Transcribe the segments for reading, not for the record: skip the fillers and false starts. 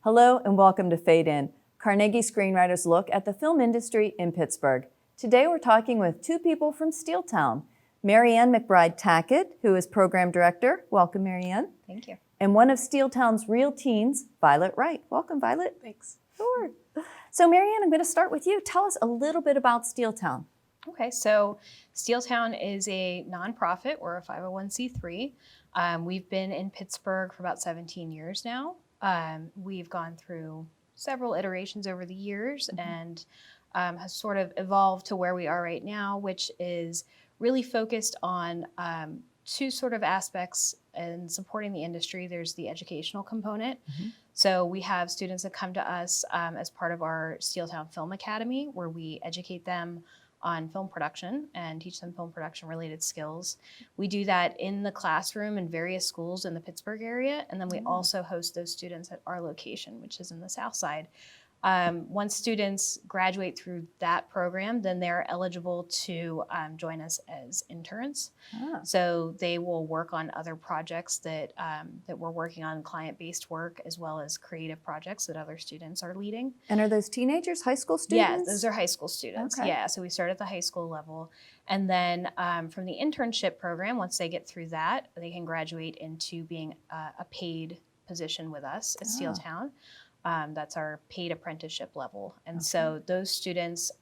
Hello and welcome to FadeIn, Carnegie Screenwriters' look at the film industry in Pittsburgh. Today we're talking with two people from Steeltown, McBride-Tackett, who is Program Director. Welcome, Marianne. Thank you. And one of Steeltown's real teens, Wright. Welcome, Violet. Thanks. Sure. So Marianne, I'm going to start with you. Tell us a little bit about Steeltown. Okay, so Steeltown is a nonprofit. We're a 501c3. We've been in Pittsburgh for about 17 years now. We've gone through several iterations over the years and has sort of evolved to where we are right now, which is really focused on two sort of aspects in supporting the industry. There's the educational component. So we have students that come to us as part of our Steeltown Film Academy, where we educate them on film production and teach them film production related skills. We do that in the classroom in various schools in the Pittsburgh area, and then we also host those students at our location, which is in the South Side. Once students graduate through that program, then they're eligible to join us as interns. So they will work on other projects that we're working on, client-based work, as well as creative projects that other students are leading. And are those teenagers, high school students? Yeah, those are high school students. Okay. Yeah, so we start at the high school level. And then from the internship program, once they get through that, they can graduate into being a paid position with us at Steeltown. That's our paid apprenticeship level. And so those students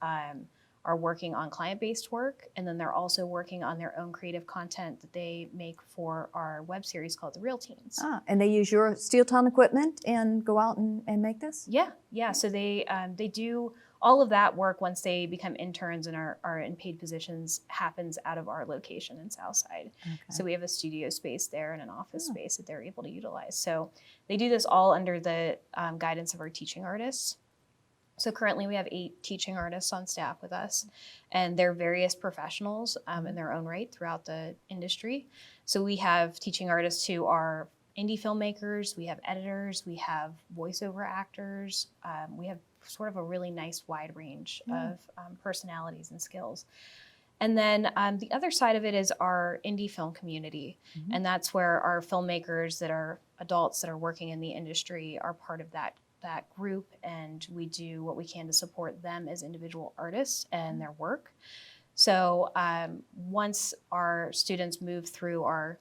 are working on client-based work, and then they're also working on their own creative content that they make for our web series called The Real Teens. And they use your Steeltown equipment and go out and make this? Yeah. So they do all of that work once they become interns and are in paid positions happens out of our location in Southside. So we have a studio space there and an office space that they're able to utilize. So they do this all under the guidance of our teaching artists. So currently we have 8 teaching artists on staff with us, and they're various professionals in their own right throughout the industry. So we have teaching artists who are indie filmmakers, we have editors, we have voiceover actors, we have sort of a really nice wide range of personalities and skills. And then the other side of it is our indie film community. And that's where our filmmakers that are adults that are working in the industry are part of that group. And we do what we can to support them as individual artists and their work. So once our students move through our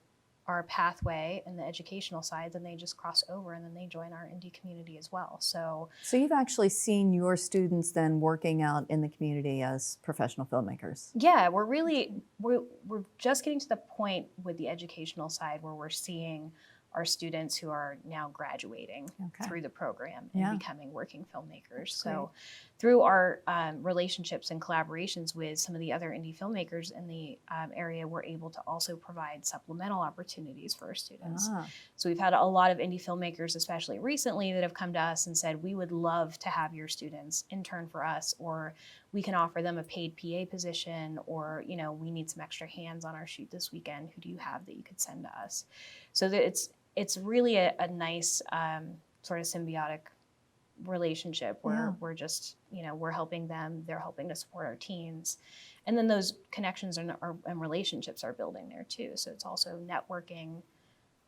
pathway in the educational side, then they just cross over and then they join our indie community as well. So you've actually seen your students then working out in the community as professional filmmakers? Yeah, we're just getting to the point with the educational side where we're seeing our students who are now graduating through the program and becoming working filmmakers. So through our relationships and collaborations with some of the other indie filmmakers in the area, we're able to also provide supplemental opportunities for our students. So we've had a lot of indie filmmakers, especially recently, that have come to us and said, we would love to have your students intern for us, or we can offer them a paid PA position, or we need some extra hands on our shoot this weekend. Who do you have that you could send to us? So that it's really a nice sort of symbiotic relationship where we're just, we're helping them, they're helping to support our teens. And then those connections and relationships are building there too. So it's also networking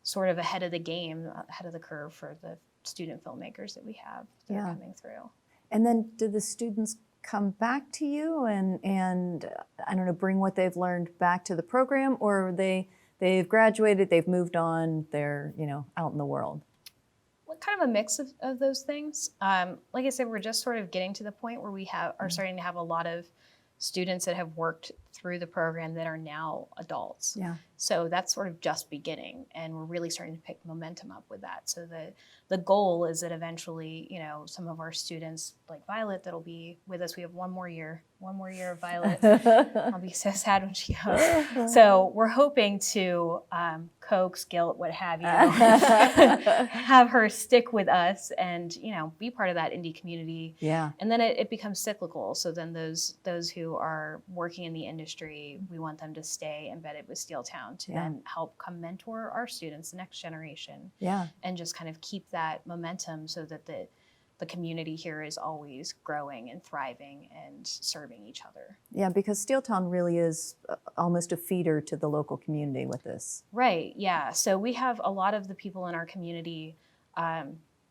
sort of ahead of the game, ahead of the curve for the student filmmakers that we have that are coming through. And then do the students come back to you and I don't know, bring what they've learned back to the program, or they've graduated, they've moved on, they're out in the world? Well, kind of a mix of those things. Like I said, we're just sort of getting to the point where we are starting to have a lot of students that have worked through the program that are now adults. So that's sort of just beginning, and we're really starting to pick momentum up with that. So the goal is that eventually, some of our students like Violet that'll be with us, we have one more year of Violet. I'll be so sad when she goes. So we're hoping to coax, guilt, what have you, have her stick with us and, be part of that indie community. And then it becomes cyclical. So then those who are working in the industry, we want them to stay embedded with Steeltown to then help come mentor our students, the next generation. And just kind of keep that momentum so that the community here is always growing and thriving and serving each other. Yeah, because Steeltown really is almost a feeder to the local community with this. Right, yeah. So we have a lot of the people in our community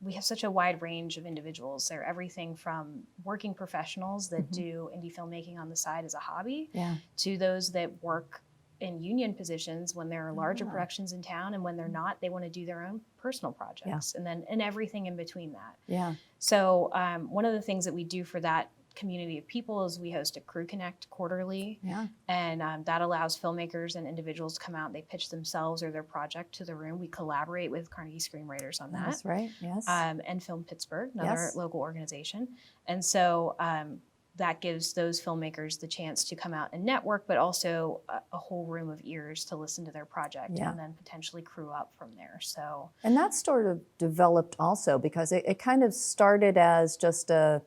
we have such a wide range of individuals. They're everything from working professionals that do indie filmmaking on the side as a hobby, to those that work in union positions when there are larger productions in town, and when they're not, they want to do their own personal projects, and everything in between that. Yeah. So one of the things that we do for that community of people is we host a Crew Connect quarterly, and that allows filmmakers and individuals to come out and they pitch themselves or their project to the room. We collaborate with Carnegie Screenwriters on that. That's right, yes. And Film Pittsburgh, another local organization. And so that gives those filmmakers the chance to come out and network, but also a whole room of ears to listen to their project and then potentially crew up from there. So, and that sort of developed also because it kind of started as just a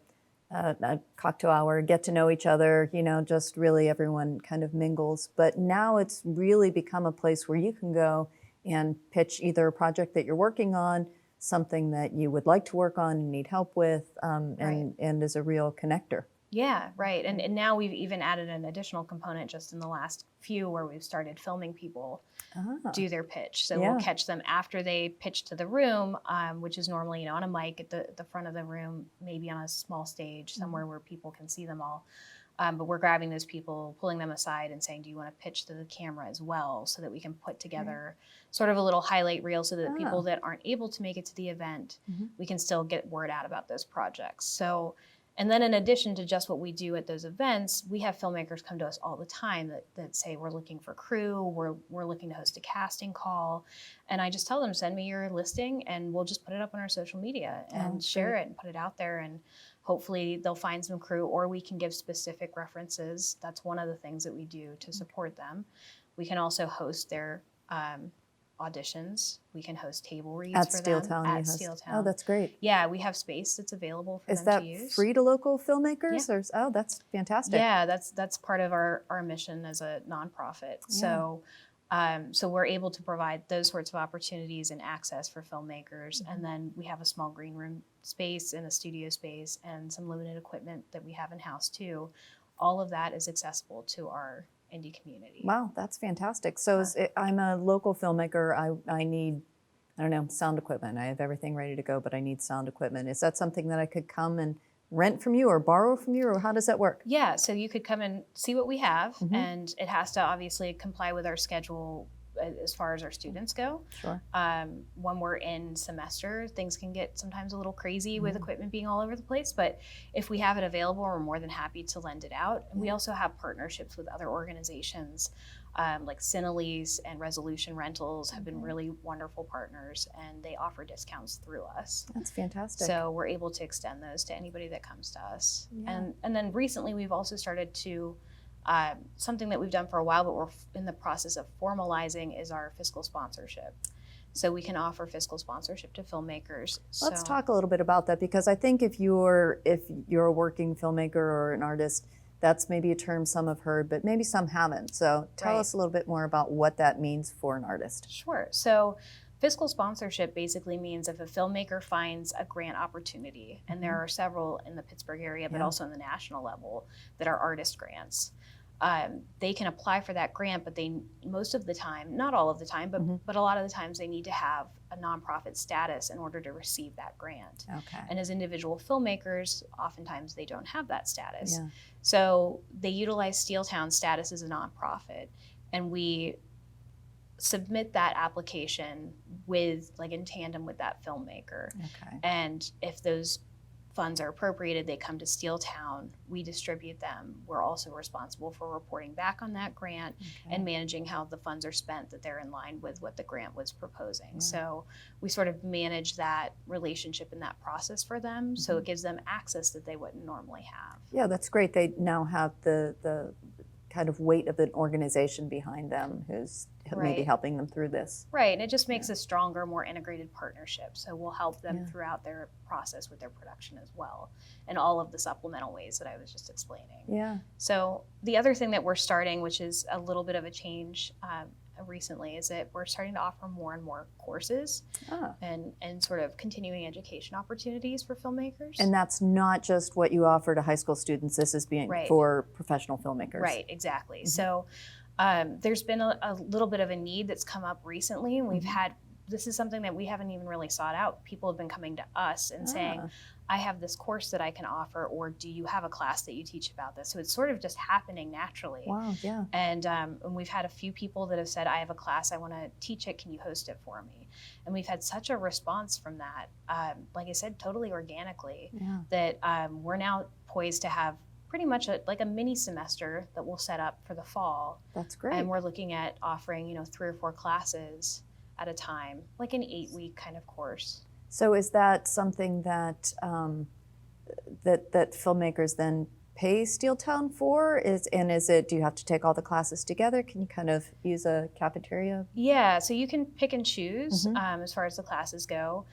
cocktail hour, get to know each other, you know, just really everyone kind of mingles. But now it's really become a place where you can go and pitch either a project that you're working on, something that you would like to work on and need help with, and is a real connector. Yeah, right. And now we've even added an additional component just in the last few where we've started filming people do their pitch. So we'll catch them after they pitch to the room, which is normally, you know, on a mic at the front of the room, maybe on a small stage somewhere where people can see them all. But we're grabbing those people, pulling them aside and saying, do you want to pitch to the camera as well, so that we can put together sort of a little highlight reel so that people that aren't able to make it to the event, we can still get word out about those projects. So, and then in addition to just what we do at those events, we have filmmakers come to us all the time that say, we're looking for crew, we're looking to host a casting call. And I just tell them, send me your listing and we'll just put it up on our social media and share it and put it out there. And hopefully they'll find some crew, or we can give specific references. That's one of the things that we do to support them. We can also host their auditions. We can host table reads at for Steeltown, them. At Steeltown. Oh, that's great. Yeah, we have space that's available for them to use. Is that free to local filmmakers? Or, oh, that's fantastic. Yeah, that's part of our mission as a nonprofit. So, so we're able to provide those sorts of opportunities and access for filmmakers. And then we have a small green room space and a studio space and some limited equipment that we have in-house too. All of that is accessible to our indie community. Wow, that's fantastic. So I'm a local filmmaker. I need, I don't know, sound equipment. I have everything ready to go, but I need sound equipment. Is that something that I could come and rent from you or borrow from you, or how does that work? Yeah, so you could come and see what we have, and it has to obviously comply with our schedule as far as our students go. Sure. When we're in semester, things can get sometimes a little crazy with equipment being all over the place, but if we have it available, we're more than happy to lend it out. And we also have partnerships with other organizations, like Cinelease and Resolution Rentals have been really wonderful partners, and they offer discounts through us. That's fantastic. So we're able to extend those to anybody that comes to us. And then recently we've also started to something that we've done for a while, but we're in the process of formalizing, is our fiscal sponsorship. So we can offer fiscal sponsorship to filmmakers. Let's talk a little bit about that, because I think if you're a working filmmaker or an artist, that's maybe a term some have heard, but maybe some haven't. So tell us a little bit more about what that means for an artist. Sure. So fiscal sponsorship basically means if a filmmaker finds a grant opportunity, and there are several in the Pittsburgh area, but also in the national level, that are artist grants. They can apply for that grant, but they, most of the time, not all of the time, but a lot of the times they need to have a nonprofit status in order to receive that grant. Okay. And as individual filmmakers, oftentimes they don't have that status. Yeah. So they utilize Steeltown status as a nonprofit, and we submit that application with, like, in tandem with that filmmaker. Okay. And if those funds are appropriated, they come to Steeltown, we distribute them. We're also responsible for reporting back on that grant and managing how the funds are spent, that they're in line with what the grant was proposing. Yeah. So we sort of manage that relationship and that process for them, so it gives them access that they wouldn't normally have. Yeah, that's great. They now have the kind of weight of an organization behind them who's maybe helping them through this. Right, and it just makes a stronger, more integrated partnership. So we'll help them throughout their process with their production as well, and all of the supplemental ways that I was just explaining. Yeah. So the other thing that we're starting, which is a little bit of a change recently, is that we're starting to offer more and more courses and sort of continuing education opportunities for filmmakers. And that's not just what you offer to high school students. This is being for professional filmmakers. Right, exactly. So there's been a little bit of a need that's come up recently, and we've had this is something that we haven't even really sought out. People have been coming to us and saying, I have this course that I can offer, or do you have a class that you teach about this? So it's sort of just happening naturally. Wow, yeah. And we've had a few people that have said, I have a class, I want to teach it, can you host it for me? And we've had such a response from that, like I said, totally organically, that we're now poised to have pretty much like a mini semester that we'll set up for the fall. That's great. And we're looking at offering, 3 or 4 classes at a time, like an 8-week kind of course. So is that something that that filmmakers then pay Steeltown for? Do you have to take all the classes together? Can you kind of use a cafeteria? Yeah, so you can pick and choose as far as the classes go.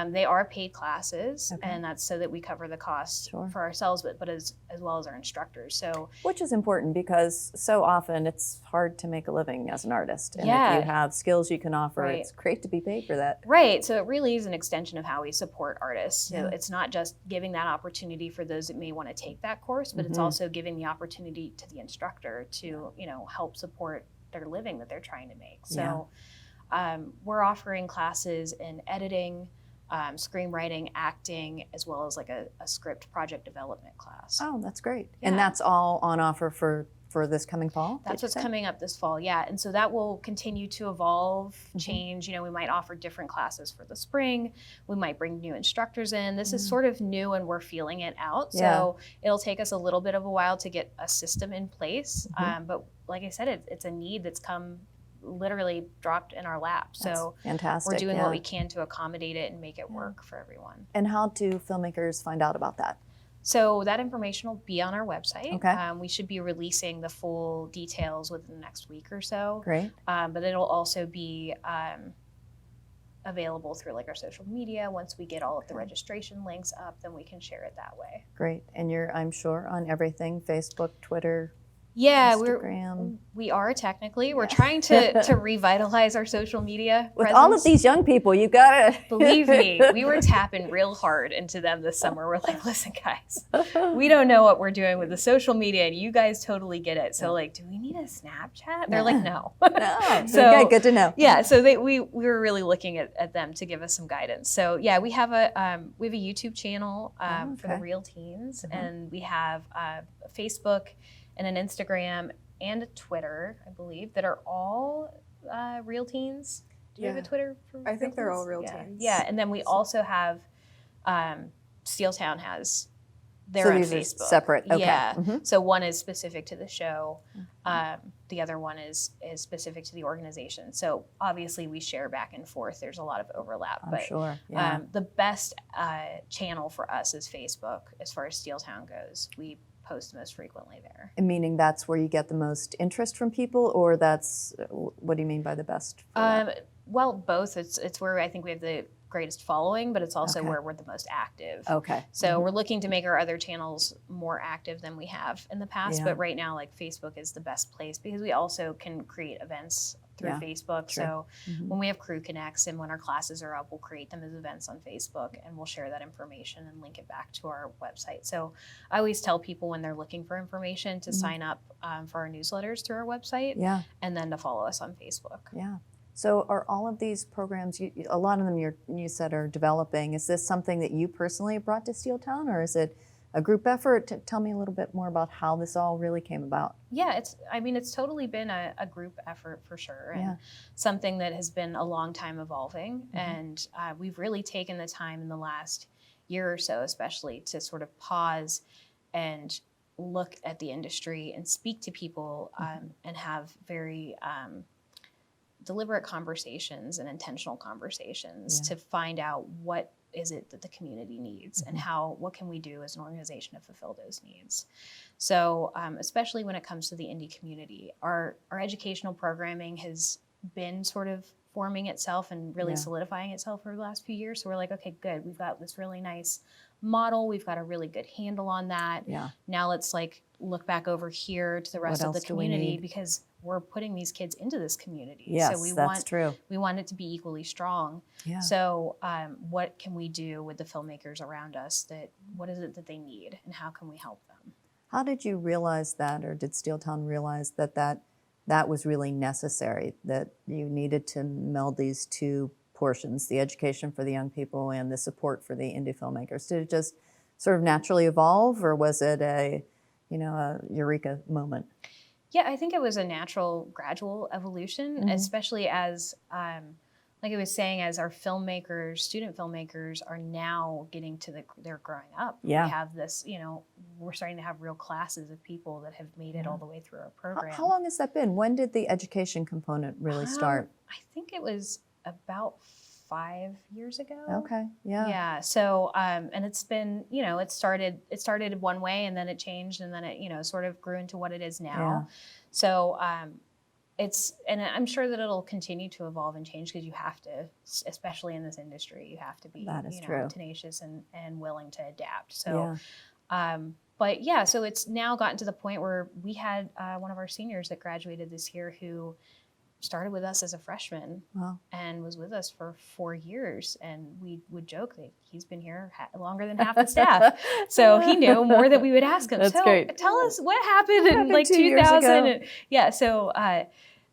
They are paid classes, and that's so that we cover the cost for ourselves, but as well as our instructors. So, which is important because so often it's hard to make a living as an artist, and if you have skills you can offer, it's great to be paid for that. Right. So it really is an extension of how we support artists. So it's not just giving that opportunity for those that may want to take that course, but it's also giving the opportunity to the instructor to help support their living that they're trying to make. So we're offering classes in editing, screenwriting, acting, as well as like a script project development class. Oh, that's great. Yeah. And that's all on offer for this coming fall? That's what's coming up this fall, yeah. And so that will continue to evolve, change. We might offer different classes for the spring. We might bring new instructors in. This is sort of new and we're feeling it out. So it'll take us a little bit of a while to get a system in place. But like I said, it's a need that's come literally dropped in our lap. So fantastic. We're doing what we can to accommodate it and make it work for everyone. And how do filmmakers find out about that? So that information will be on our website. Okay. We should be releasing the full details within the next week or so. Great. But it'll also be available through like our social media. Once we get all of the registration links up, then we can share it that way. Great. And you're, I'm sure, on everything, Facebook, Twitter, Yeah, Instagram. we are technically. We're trying to revitalize our social media With presence. all of these young people, you gotta... Believe me, we were tapping real hard into them this summer. We're like, listen, guys, we don't know what we're doing with the social media, and you guys totally get it. So, like, do we need a Snapchat? They're like, no. No. So, okay, good to know. Yeah, so we were really looking at them to give us some guidance. So, yeah, we have a YouTube channel for the Real Teens, and we have a Facebook and an Instagram and a Twitter, I believe, that are all Real Teens. Do you have a Twitter for I think they're Teens? all Real Teens. Yeah, and then we also have Steeltown has their So own these are Facebook. separate, okay. Yeah, so one is specific to the show. The other one is specific to the organization. So obviously we share back and forth. There's a lot of overlap. I'm but sure, yeah. The best channel for us is Facebook as far as Steeltown goes. We post most frequently there. Meaning that's where you get the most interest from people, or that's, what do you mean by the best? Well, both. It's where I think we have the greatest following, but it's also where we're the most active. Okay. So we're looking to make our other channels more active than we have in the past, Yeah. but right now, like, Facebook is the best place because we also can create events through Facebook. True. So when we have Crew Connects and when our classes are up, we'll create them as events on Facebook and we'll share that information and link it back to our website. So I always tell people when they're looking for information to sign up for our newsletters through our website and then to follow us on Facebook. Yeah. So are all of these programs, a lot of them you said are developing, is this something that you personally brought to Steeltown, or is it a group effort? Tell me a little bit more about how this all really came about. Yeah, it's totally been a group effort for sure, and something that has been a long time evolving. And we've really taken the time in the last year or so, especially, to sort of pause and look at the industry and speak to people and have very deliberate conversations and intentional conversations to find out what is it that the community needs and what can we do as an organization to fulfill those needs. So especially when it comes to the indie community, our educational programming has been sort of forming itself and really solidifying itself over the last few years. So we're like, okay, good. We've got this really nice model. We've got a really good handle on that. Yeah. Now let's look back over here to the rest of the community, because we're putting these kids into this community. Yes, so that's true. We want it to be equally strong. Yeah. So what can we do with the filmmakers around us? What is it that they need, and how can we help them? How did you realize that, or did Steeltown realize that was really necessary, that you needed to meld these two portions, the education for the young people and the support for the indie filmmakers? Did it just sort of naturally evolve, or was it a eureka moment? Yeah, I think it was a natural, gradual evolution, especially as, like I was saying, as our filmmakers, student filmmakers are now getting to they're growing up. Yeah. We have this, we're starting to have real classes of people that have made it all the way through our program. How long has that been? When did the education component really start? I think it was about 5 years ago. Okay, yeah. Yeah, so, and it's been, it started one way and then it changed and then it, sort of grew into what it is now. Yeah. So, and I'm sure that it'll continue to evolve and change because you have to, especially in this industry, you have to be, true. tenacious and willing to adapt. So, but yeah, so it's now gotten to the point where we had one of our seniors that graduated this year who started with us as a freshman and was with us for 4 years. And we would joke that he's been here longer than half the staff. So he knew more than we would ask him. That's so great. Tell us what happened in like 2000. Yeah. So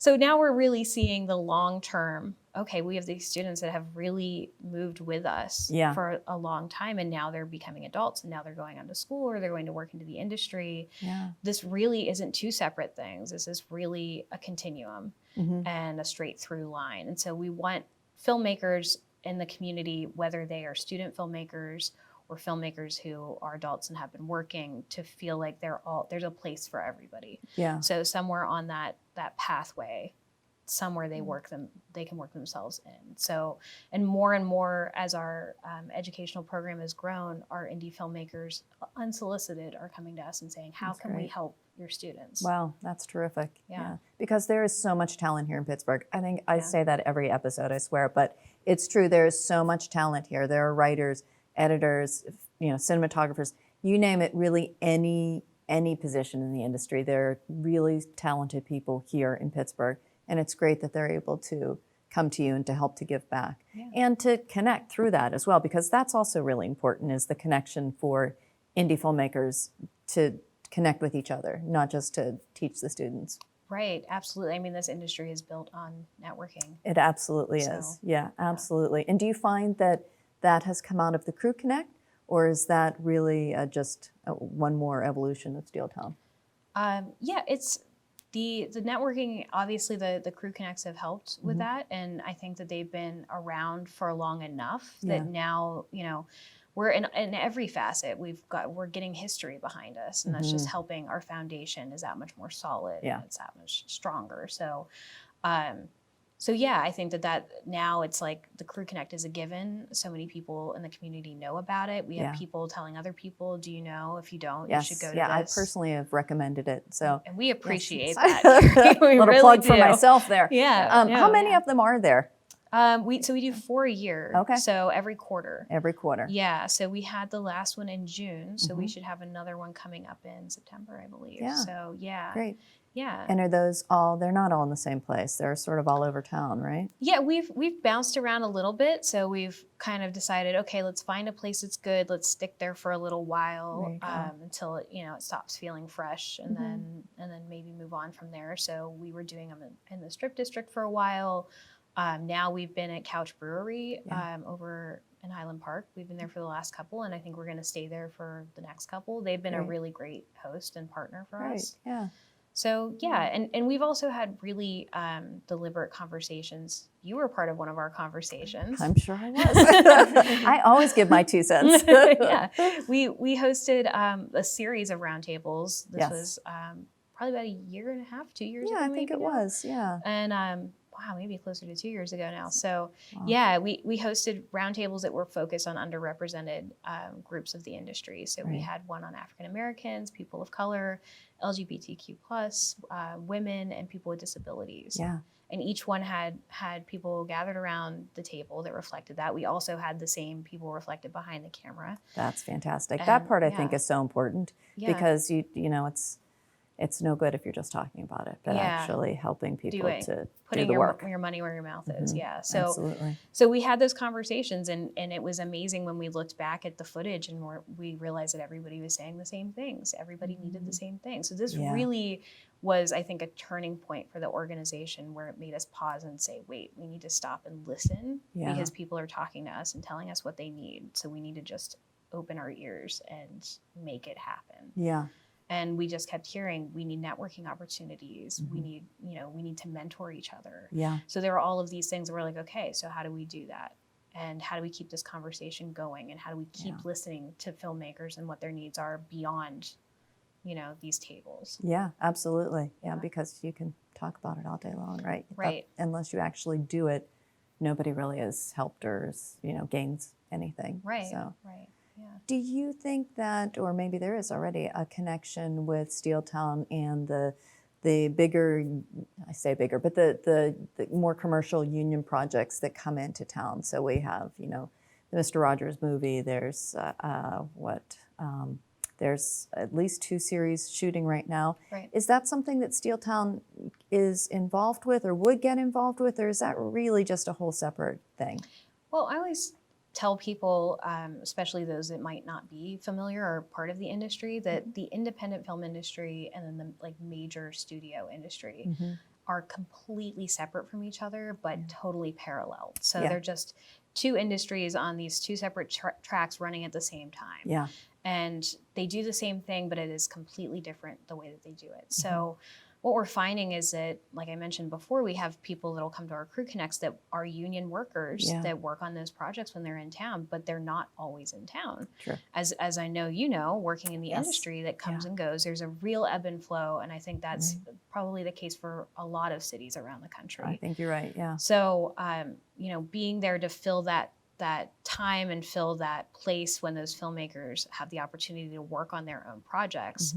now we're really seeing the long term. Okay, we have these students that have really moved with us for a long time, and now they're becoming adults, and now they're going on to school or they're going to work into the industry. Yeah. This really isn't two separate things. This is really a continuum and a straight through line. And so we want filmmakers in the community, whether they are student filmmakers or filmmakers who are adults and have been working, to feel like there's a place for everybody. Yeah. So somewhere on that pathway, somewhere they can work themselves in. So, and more as our educational program has grown, our indie filmmakers, unsolicited, are coming to us and saying, how can we help your students? Wow, that's terrific. Yeah. Because there is so much talent here in Pittsburgh. I think I say that every episode, I swear, but it's true. There is so much talent here. There are writers, editors, cinematographers, you name it, really any position in the industry. There are really talented people here in Pittsburgh. And it's great that they're able to come to you and to help to give back and to connect through that as well, because that's also really important, is the connection for indie filmmakers to connect with each other, not just to teach the students. Right, absolutely. I mean, this industry is built on networking. It absolutely is. Yeah, absolutely. And do you find that has come out of the Crew Connect, or is that really just one more evolution of Steeltown? It's the networking. Obviously, the Crew Connects have helped with that, and I think that they've been around for long enough that now we're in every facet. We're getting history behind us, and that's just helping. Our foundation is that much more solid. Yeah. And it's that much stronger. So, I think that now it's like the Crew Connect is a given. So many people in the community know about it. We have people telling other people, do you know? If you don't, you should go to this. I personally have recommended it. So, and we appreciate that. We little really plug do. for myself there. Yeah. How many of them are there? We do 4 a year. Okay. So every quarter. Every quarter. Yeah. So we had the last one in June. So we should have another one coming up in September, I believe. Yeah. So yeah. Great. Yeah. And are those they're not all in the same place. They're sort of all over town, right? Yeah, we've bounced around a little bit. So we've kind of decided, okay, let's find a place that's good. Let's stick there for a little while until it stops feeling fresh, and then maybe move on from there. So we were doing them in the Strip District for a while. Now we've been at Couch Brewery over in Highland Park. We've been there for the last couple, and I think we're going to stay there for the next couple. They've been a really great host and partner for us. Yeah. So and we've also had really deliberate conversations. You were part of one of our conversations. I'm sure I was. I always give my 2 cents. Yeah, we hosted a series of roundtables. This was probably about a year and a half, 2 years ago. Yeah, I think it was. Yeah. And wow, maybe closer to 2 years ago now. So we hosted roundtables that were focused on underrepresented groups of the industry. So we had one on African Americans, people of color, LGBTQ+, women, and people with disabilities. Yeah. And each one had people gathered around the table that reflected that. We also had the same people reflected behind the camera. That's fantastic. That part I think is so important because it's no good if you're just talking about it, but actually helping people to putting do the work. your money where your mouth is. Yeah. So Absolutely. So we had those conversations, and it was amazing when we looked back at the footage and we realized that everybody was saying the same things. Everybody needed the same thing. So this really was, I think, a turning point for the organization where it made us pause and say, wait, we need to stop and listen because people are talking to us and telling us what they need. So we need to just open our ears and make it happen. Yeah. And we just kept hearing, we need networking opportunities. We need, we need to mentor each other. Yeah. So there were all of these things. We're like, okay, so how do we do that? And how do we keep this conversation going? And how do we keep listening to filmmakers and what their needs are beyond, these tables? Yeah, absolutely. Yeah, because you can talk about it all day long, right? Right. But unless you actually do it, nobody really is helped or gains anything. Right. So. Right. Yeah. Do you think that, or maybe there is already a connection with Steeltown and the bigger, I say bigger, but the more commercial union projects that come into town? So we have, the Mr. Rogers movie. There's there's at least 2 series shooting right now. Right. Is that something that Steeltown is involved with or would get involved with, or is that really just a whole separate thing? Well, I always tell people, especially those that might not be familiar or part of the industry, that the independent film industry and then the major studio industry are completely separate from each other, but totally parallel. So they're just 2 industries on these 2 separate tracks running at the same time. Yeah. And they do the same thing, but it is completely different the way that they do it. So what we're finding is that, like I mentioned before, we have people that'll come to our Crew Connects that are union workers that work on those projects when they're in town, but they're not always in town. True. As I know, working in the industry that comes and goes, there's a real ebb and flow. And I think that's probably the case for a lot of cities around the country. I think you're right, yeah. So, being there to fill that time and fill that place when those filmmakers have the opportunity to work on their own projects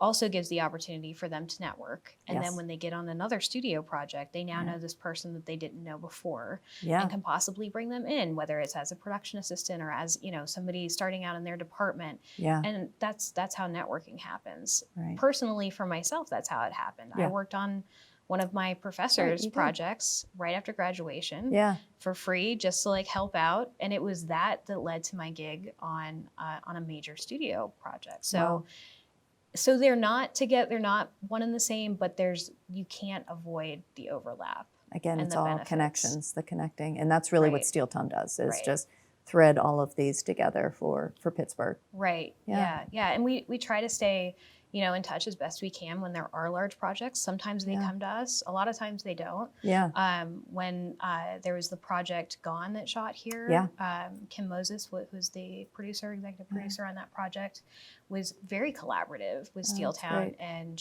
also gives the opportunity for them to network. And then when they get on another studio project, they now know this person that they didn't know before and can possibly bring them in, whether it's as a production assistant or as, somebody starting out in their department. Yeah. And that's how networking happens. Right. Personally, for myself, that's how it happened. I worked on one of my professor's projects right after graduation for free, just to help out. And it was that led to my gig on a major studio project. So, so they're not one and the same, but you can't avoid the overlap. Again, it's all connections, the connecting. And that's really what Steeltown does, is just thread all of these together for Pittsburgh. Right, yeah. And we try to stay in touch as best we can when there are large projects. Sometimes they come to us. A lot of times they don't. Yeah. When there was the project Gone that shot here, Kim Moses, who's the executive producer on that project, was very collaborative with Steeltown, and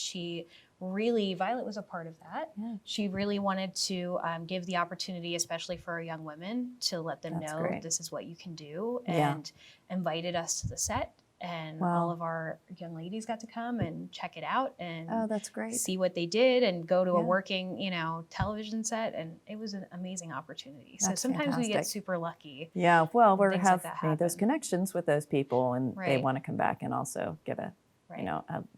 Violet was a part of that. Yeah. She really wanted to give the opportunity, especially for our young women, to let them know this is what you can do, and invited us to the set. And all of our young ladies got to come and check it out and that's great. See what they did and go to a working, television set. And it was an amazing opportunity. That's so sometimes fantastic. we get super lucky. Yeah, well, we have made those connections with those people, and they want to come back and also give a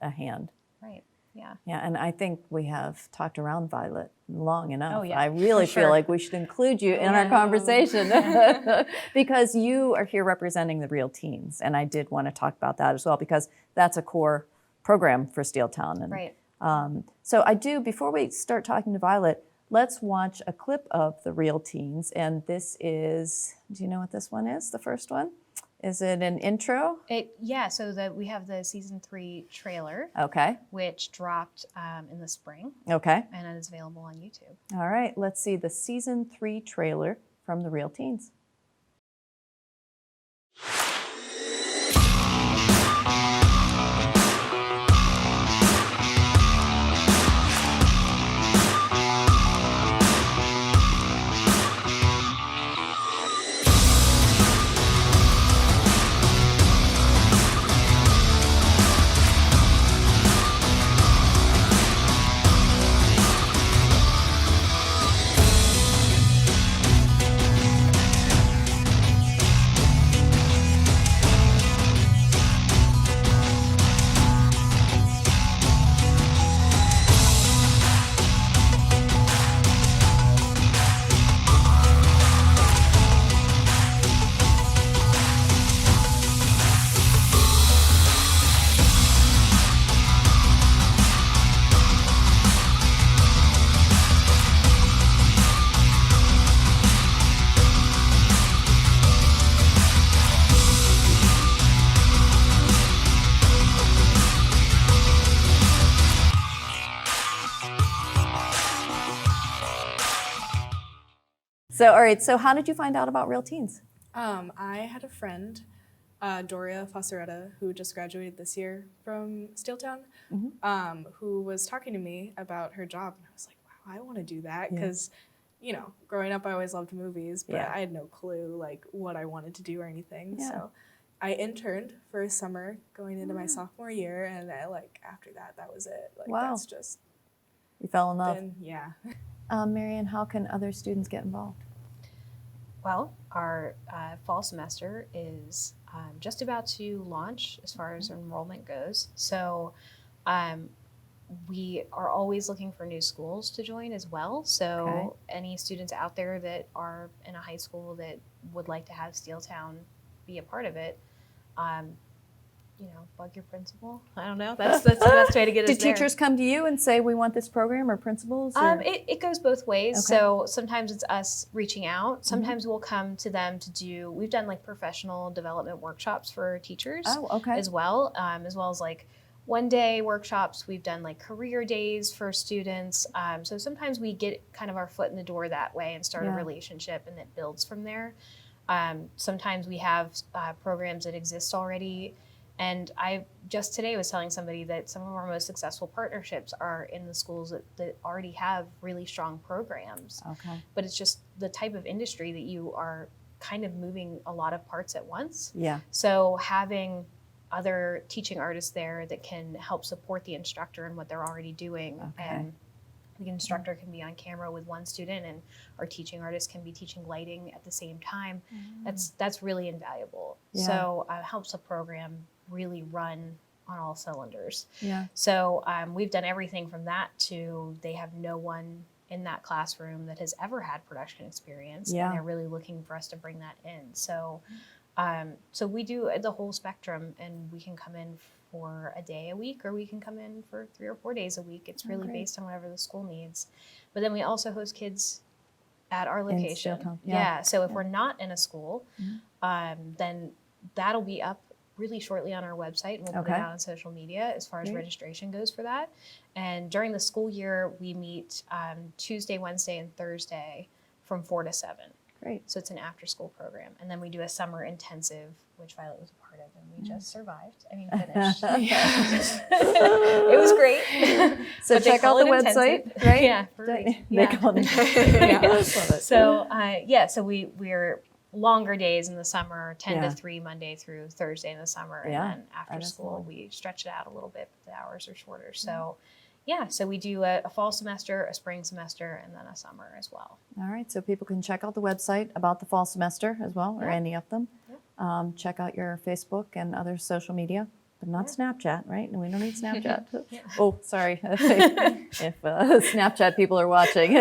hand. Right. Yeah. Yeah, and I think we have talked around Violet long enough. Oh, yeah, I really feel like we should include you in our conversation because you are here representing the real teens, and I did want to talk about that as well because that's a core program for Steeltown. And, so I do, before we start talking to Violet, let's watch a clip of the real teens, and this is, do you know what this one is, the first one? Is it an intro? So we have the season 3 trailer. Okay. Which dropped in the spring. Okay. And it is available on YouTube. All right, let's see the season 3 trailer from the Real Teens. So, all right, so how did you find out about Real Teens? I had a friend, Doria Fosseretta, who just graduated this year from Steeltown, who was talking to me about her job. And I was like, wow, I want to do that because, you know, growing up, I always loved movies, but I had no clue, like, what I wanted to do or anything. Yeah. So I interned for a summer going into my sophomore year, and I, like, after that, that was it. Like, Wow. that's just You fell in love. been, yeah. Marianne, how can other students get involved? Well, our fall semester is just about to launch as far as enrollment goes. So we are always looking for new schools to join as well. So any students out there that are in a high school that would like to have Steeltown be a part of it, you know, bug your principal. I don't know. That's the best way to get us Do there. teachers come to you and say, we want this program, or principals? Or? It goes both ways. Okay. So sometimes it's us reaching out. Sometimes we'll come to them to do, we've done like professional development workshops for teachers as well as like one-day workshops. We've done like career days for students. So sometimes we get kind of our foot in the door that way and start a relationship, and it builds from there. Sometimes we have programs that exist already. And I just today was telling somebody that some of our most successful partnerships are in the schools that already have really strong programs. Okay. But it's just the type of industry that you are kind of moving a lot of parts at once. Yeah. So having other teaching artists there that can help support the instructor in what they're already doing. And the instructor can be on camera with one student, and our teaching artist can be teaching lighting at the same time. That's really invaluable. Yeah. So it helps a program really run on all cylinders. Yeah. So we've done everything from that to they have no one in that classroom that has ever had production experience, and they're really looking for us to bring that in. So so we do the whole spectrum, and we can come in for a day a week, or we can come in for 3 or 4 days a week. It's really based on whatever the school needs. But then we also host kids at our location. So if we're not in a school, then that'll be up really shortly on our website, and we'll put it out on social media as far as registration goes for that. And during the school year, we meet Tuesday, Wednesday, and Thursday from 4 to 7. Great. So it's an after-school program. And then we do a summer intensive, which Violet was a part of, and we just survived. I mean, finished. It was great. So But they check out call the it website, intensive. right? Yeah. For They yeah. call it I love it. So, so we're longer days in the summer, 10 to 3 Monday through Thursday in the summer. And then after school, we stretch it out a little bit, but the hours are shorter. So so we do a fall semester, a spring semester, and then a summer as well. All right, so people can check out the website about the fall semester as well, or any of them. Check out your Facebook and other social media, but not Snapchat, right? No, we don't need Snapchat. Oh, sorry. If Snapchat people are watching,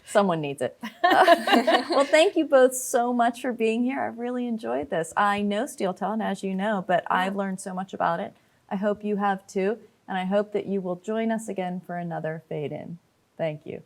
someone needs it. Well, thank you both so much for being here. I've really enjoyed this. I know Steeltown, as you know, but I've learned so much about it. I hope you have too, and I hope that you will join us again for another Fade In. Thank you.